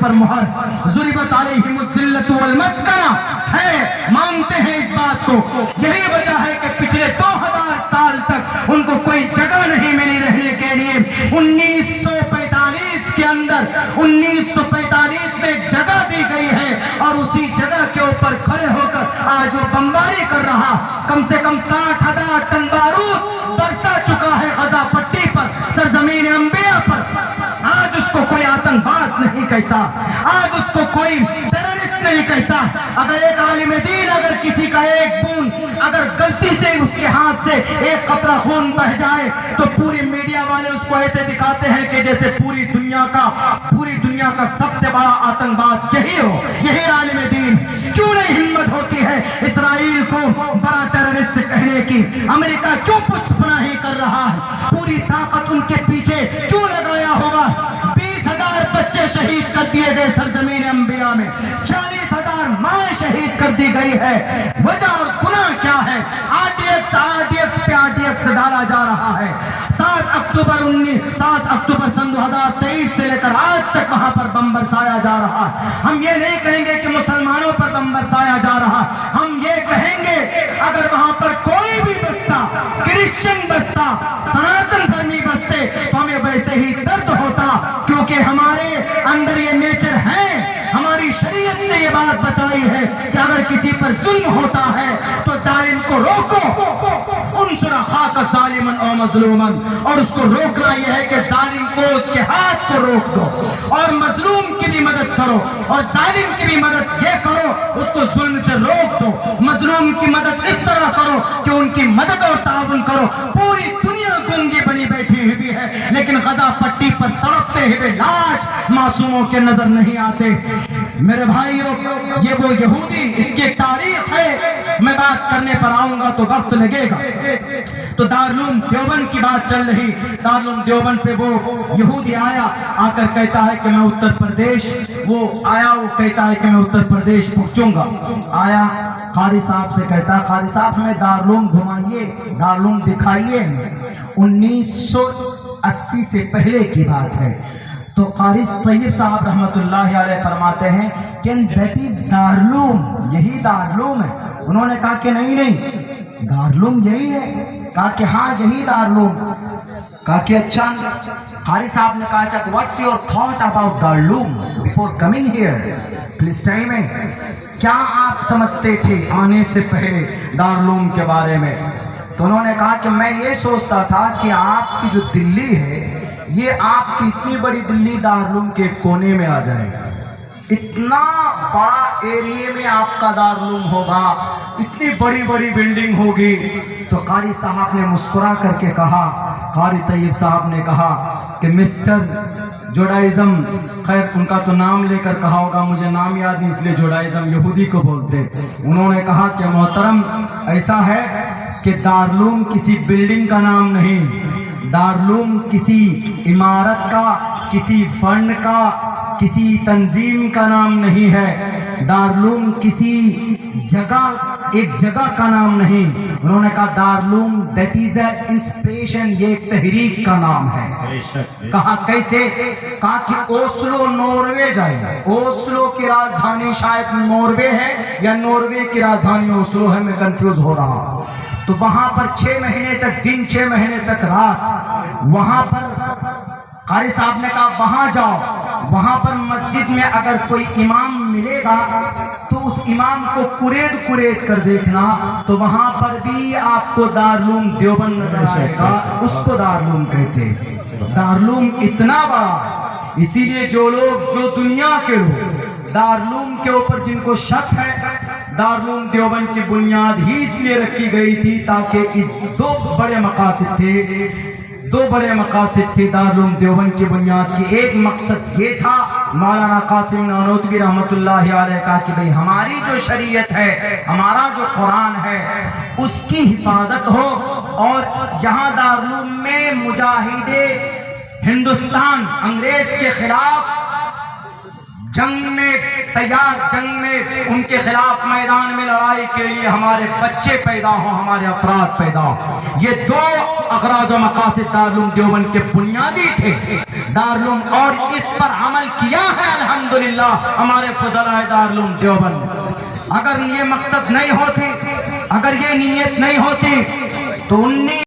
پر مہر ضربت علیہم الذلۃ والمسکنہ ہے، مانتے ہیں اس بات کو۔ یہی وجہ ہے کہ پچھلے 2000 سال تک ان کو کوئی جگہ نہیں ملی رہنے کے لیے۔ 1945 کے اندر 1945 میں ایک جگہ دی گئی ہے اور اسی جگہ کے اوپر کھڑے ہو کر آج وہ بمباری کر رہا۔ کم سے کم 60,000 ٹن بارود برسا چکا ہے غزہ پٹی پر، سرزمین انبیاء پر۔ آج اس کو کوئی آتنکواد نہیں کہتا، آج اس کو کوئی ٹیررسٹ نہیں کہتا۔ اگر ایک عالم دین اگر کسی کا ایک بوند اگر غلطی سے اس کے ہاتھ سے ایک قطرہ خون بہ جائے تو پوری میڈیا والے اس کو ایسے دکھاتے ہیں کہ جیسے پوری دنیا کا سب سے بڑا آتنکواد یہی ہو، یہی عالم دین۔ کیوں نہیں ہمت ہوتی ہے اسرائیل کو بڑا ٹیررسٹ کہنے کی؟ امریکہ کیوں پشت پناہی کر رہا ہے؟ پوری طاقت ان کے پیچھے کیوں لگایا ہوگا؟ 20,000 بچے شہید کر دیے گئے سرزمین انبیاء میں، 40,000 مائیں شہید کر دی گئی ہے۔ وجہ اور گناہ کیا ہے؟ RDX پہ RDX ڈالا جا رہا ہے۔ 7 اکتوبر سن 2023 سے لے کر آج تک وہاں پر بم برسایا جا رہا ہے۔ ہم یہ نہیں کہیں گے کہ مسلمانوں پر بم برسایا جا رہا، ہم یہ کہیں گے اگر وہاں پر کوئی بھی بستا، کرسچن بستا، سناتن دھرمی بستے تو ہمیں ویسے ہی درد ہوتا، کیونکہ ہمارے اندر یہ نیچر ہے۔ ہماری شریعت نے یہ بات بتائی ہے کہ اگر کسی پر ظلم ہوتا ہے تو ظالم کو روکو، انصر اخاک ظالما او مظلوما، اور اس کو روکنا یہ ہے کہ ظالم کو اس کے ہاتھ کو روک دو اور مظلوم کی بھی مدد کرو، اور ظالم کی بھی مدد یہ کرو اس کو ظلم سے روک دو۔ مظلوم کی مدد اس طرح کرو کہ ان کی مدد اور تعاون کرو۔ پوری دنیا گونگی بنی بیٹھی ہوئی ہے لیکن غزہ پٹی پر تڑپتے ہوئے لاش معصوموں کے نظر نہیں آتے۔ میرے بھائیوں، یہ وہ یہودی، اس کی ایک تاریخ ہے، میں بات کرنے پر آؤں گا تو وقت لگے گا۔ تو دارالعلوم دیوبند کی بات چل رہی، دارالعلوم دیوبند پہ وہ یہودی آیا، آ کر کہتا ہے کہ میں اتر پردیش، وہ کہتا ہے کہ میں اتر پردیش پہنچوں گا۔ آیا قاری صاحب سے کہتا ہے قاری صاحب ہمیں دارالعلوم گھمائیے، دارالعلوم دکھائیے۔ 1980 سے پہلے کی بات ہے۔ تو قاری طیب صاحب رحمت اللہ علیہ فرماتے ہیں کہ دیٹ از دارالعلوم، یہی دارالعلوم ہے۔ انہوں نے کہا کہ نہیں دارالعلوم یہی ہے۔ کہا کہ ہاں یہی دارالعلوم۔ کہا کہ اچھا۔ قاری صاحب نے کہا اچھا what's your thought about Darul Uloom before coming here, please tell me, کیا آپ سمجھتے تھے آنے سے پہلے دارالعلوم کے بارے میں؟ تو انہوں نے کہا کہ میں یہ سوچتا تھا کہ آپ کی جو دلی ہے یہ آپ کی اتنی بڑی دلی دارالعلوم کے کونے میں آ جائے، اتنا بڑا ایریے میں آپ کا دارالعلوم ہوگا، اتنی بڑی بڑی بلڈنگ ہوگی۔ تو قاری صاحب نے مسکرا کر کے کہا، قاری طیب صاحب نے کہا کہ مسٹر جوڈائزم، خیر ان کا تو نام لے کر کہا ہوگا، مجھے نام یاد نہیں اس لیے جوڈائزم یہودی کو بولتے۔ انہوں نے کہا کہ محترم ایسا ہے کہ دارالعلوم کسی بلڈنگ کا نام نہیں، دارالعلوم کسی عمارت کا، کسی فنڈ کا، کسی تنظیم کا نام نہیں ہے، دارالعلوم کسی جگہ، ایک جگہ کا نام نہیں۔ انہوں نے کہا Darul Uloom that is a inspiration, یہ ایک تحریک کا نام ہے۔ کہا کیسے؟ کہا کہ اوسلو ناروے جائے، اوسلو کی راجدھانی شاید ناروے ہے یا ناروے کی راجدھانی اوسلو ہے، میں کنفیوز ہو رہا ہوں۔ تو وہاں پر 6 مہینے تک دن، 6 مہینے تک رات، وہاں پر قاری صاحب نے کہا وہاں جاؤ، وہاں پر مسجد میں اگر کوئی امام ملے گا تو اس امام کو کورید کر دیکھنا، تو وہاں پر بھی آپ کو دارالعلوم دیوبند نظر آئے گا، اس کو دارالعلوم کہتے ہیں۔ دارالعلوم اتنا بڑا، اسی لیے جو لوگ، جو دنیا کے لوگ دارالعلوم کے اوپر جن کو شک ہے، دارالعلوم دیوبند کی بنیاد ہی اس لیے رکھی گئی تھی تاکہ اس دو بڑے مقاصد تھے دارالعلوم دیوبند کی بنیاد کی۔ ایک مقصد یہ تھا، مولانا قاسم نانوتوی رحمت اللہ علیہ کا، کہ بھئی ہماری جو شریعت ہے، ہمارا جو قرآن ہے اس کی حفاظت ہو، اور یہاں دارالعلوم میں مجاہد ہندوستان انگریز کے خلاف جنگ میں تیار جنگ میں ان کے خلاف میدان میں لڑائی کے لیے ہمارے بچے پیدا ہوں، ہمارے افراد پیدا ہوں۔ یہ دو اغراض و مقاصد دارالعلوم دیوبند کے بنیادی تھے۔ دارالعلوم اور اس پر عمل کیا ہے الحمدللہ ہمارے فضلاء دارالعلوم دیوبند۔ اگر یہ مقصد نہیں ہوتی، اگر یہ نیت نہیں ہوتی تو 19